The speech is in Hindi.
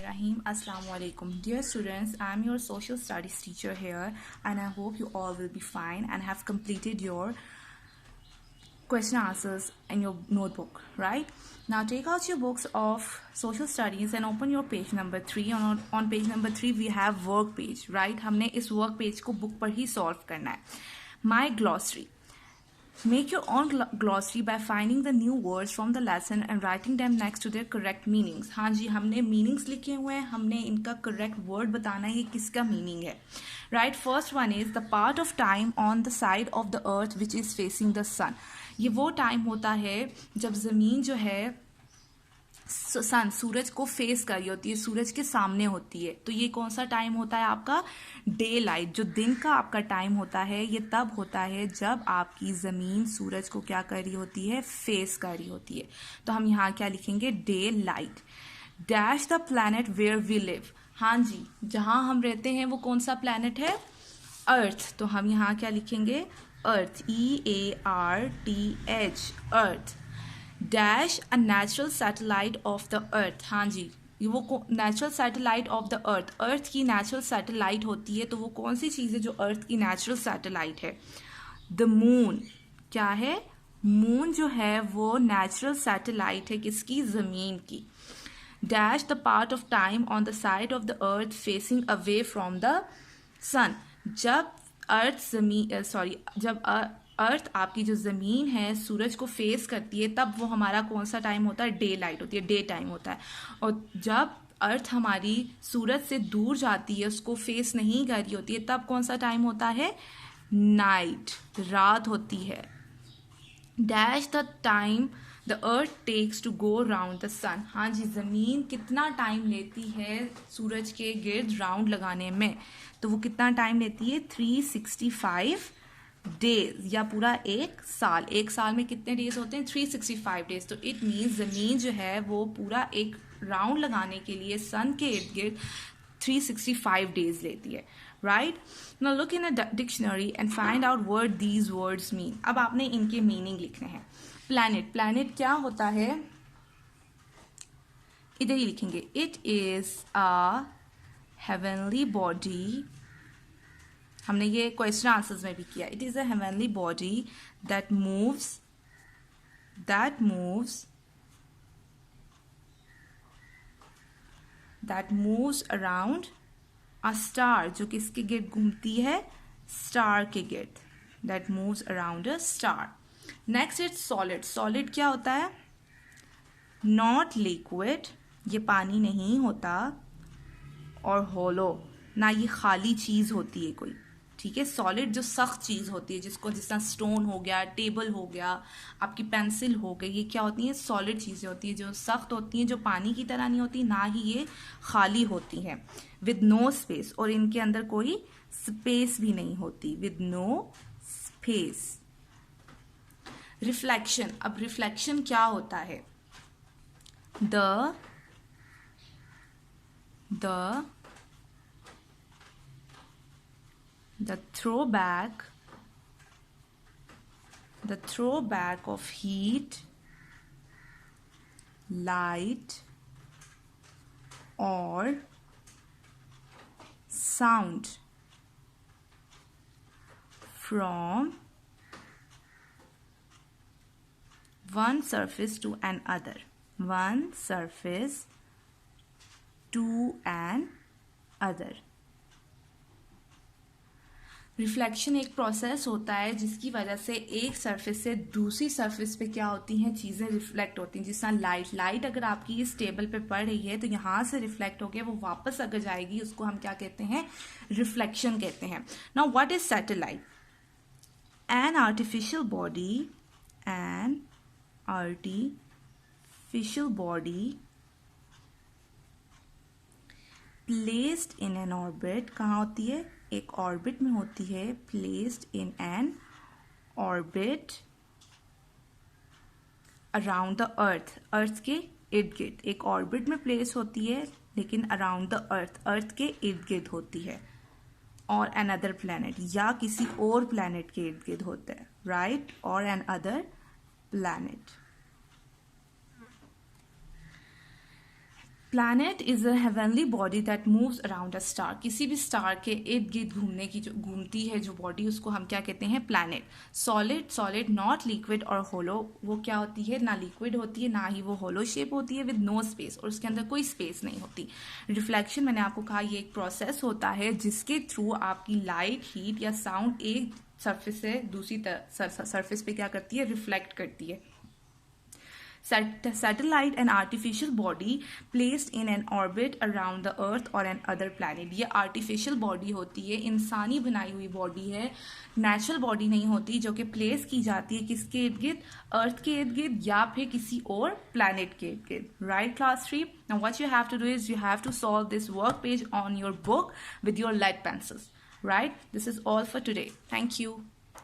Bismillahirrahmanirrahim. Assalamu alaikum. Dear students, I am your social studies teacher here and I hope you all will be fine and have completed your question answers in your notebook, right? Now take out your books of social studies and open your page number 3. On page number 3 we have work page, right? हमने इस work page को book पर ही solve करना है. My glossary. Make your own glossary by finding the new words from the lesson and writing them next to their correct meanings. हाँ जी, हमने meanings लिखे हुए हैं, हमने इनका correct word बताना है, ये किसका meaning है. Right, first one is the part of time on the side of the earth which is facing the sun. ये वो time होता है जब ज़मीन जो है सन सूरज को फेस कर रही होती है, सूरज के सामने होती है. तो ये कौन सा टाइम होता है आपका? Day light. जो दिन का आपका टाइम होता है ये तब होता है जब आपकी ज़मीन सूरज को क्या कर रही होती है? फेस कर रही होती है. तो हम यहाँ क्या लिखेंगे? Daylight. Dash the planet where we live. हाँ जी, जहाँ हम रहते हैं वो कौन सा प्लैनेट है? अर्थ. तो हम यहाँ क्या लिखेंगे? Earth. EARTH. Earth. Dash a natural satellite of the earth. हाँ जी, वो natural satellite of the earth. Earth की नेचुरल सैटेलाइट होती है, तो वो कौन सी चीज़ है जो अर्थ की नेचुरल सैटेलाइट है? The moon. क्या है? मून जो है वो नेचुरल सैटेलाइट है किसकी? ज़मीन की. Dash the part of time on the side of the earth facing away from the sun. जब अर्थ आपकी जो ज़मीन है सूरज को फेस करती है तब वो हमारा कौन सा टाइम होता है? डे लाइट होती है, डे टाइम होता है. और जब अर्थ हमारी सूरज से दूर जाती है, उसको फेस नहीं कर रही होती है, तब कौन सा टाइम होता है? नाइट, रात होती है. Dash the time the earth takes to go round the sun. हाँ जी, ज़मीन कितना टाइम लेती है सूरज के गिर्द राउंड लगाने में? तो वो कितना टाइम लेती है? 365 डेज, या पूरा एक साल. एक साल में कितने डेज होते हैं? 365 डेज. तो इट मीन्स ज़मीन जो है वो पूरा एक राउंड लगाने के लिए सन के इर्द गिर्द 365 डेज लेती है. Right. Now look in a dictionary and find out word these words mean. अब आपने इनके मीनिंग लिखने हैं. प्लैनेट. प्लैनेट क्या होता है? इधर ही लिखेंगे. It is a heavenly body. हमने ये क्वेश्चन आंसर्स में भी किया. It is a heavenly body that moves around a star. जो किसके गिर्द घूमती है? स्टार के गिर्द. That moves around a star. Next is solid. Solid क्या होता है? Not liquid. ये पानी नहीं होता. और होलो, ना ये खाली चीज़ होती है कोई. ठीक है. सॉलिड जो सख्त चीज़ होती है, जिसको जिस तरह स्टोन हो गया, टेबल हो गया, आपकी पेंसिल हो गई, ये क्या होती हैं? सॉलिड चीज़ें होती हैं जो सख्त होती हैं, जो पानी की तरह नहीं होती, ना ही ये खाली होती हैं. With no space. और इनके अंदर कोई स्पेस भी नहीं होती. With no space. रिफ्लेक्शन. अब रिफ्लेक्शन क्या होता है? The throwback of heat, light or sound from one surface to another. One surface to another. Reflection एक प्रोसेस होता है जिसकी वजह से एक सरफेस से दूसरी सरफेस पे क्या होती हैं? चीज़ें रिफ्लेक्ट होती हैं. जिस तरह लाइट अगर आपकी इस टेबल पे पड़ रही है तो यहाँ से रिफ्लेक्ट होकर वो वापस अगर जाएगी, उसको हम क्या कहते हैं? रिफ्लेक्शन कहते हैं. Now what is satellite? An artificial body placed in an orbit. कहाँ होती है? एक ऑर्बिट में होती है. Placed in an orbit around the earth. Earth के इर्द गिर्द. एक ऑर्बिट में प्लेस होती है लेकिन अराउंड द अर्थ के इर्द गिर्द होती है. और एन अदर प्लैनेट, या किसी और प्लैनेट के इर्द गिर्द होता है. राइट. और another planet. Planet is a heavenly body that moves around a star. किसी भी स्टार के इर्द गिर्द घूमती है जो बॉडी, उसको हम क्या कहते हैं? प्लैनेट. सॉलिड नॉट लिक्विड और होलो. वो क्या होती है? ना लिक्विड होती है, ना ही वो होलो शेप होती है, विद नो स्पेस, और उसके अंदर कोई स्पेस नहीं होती. रिफ्लेक्शन, मैंने आपको कहा, ये एक प्रोसेस होता है जिसके थ्रू आपकी लाइट, हीट या साउंड एक सरफेस से दूसरी सरफेस पे क्या करती है? रिफ्लेक्ट करती है. Satellite, an artificial body placed in an orbit around the earth or an other planet. ये artificial body होती है, इंसानी बनाई हुई body है, natural body नहीं होती, जो कि place की जाती है किसके इर्द गिर्द? अर्थ के इर्द गिर्द या फिर किसी और planet के इर्द गिर्द. Right, class 3? Now what you have to do is you have to solve this work page on your book with your lead pencils. Right? This is all for today. Thank you.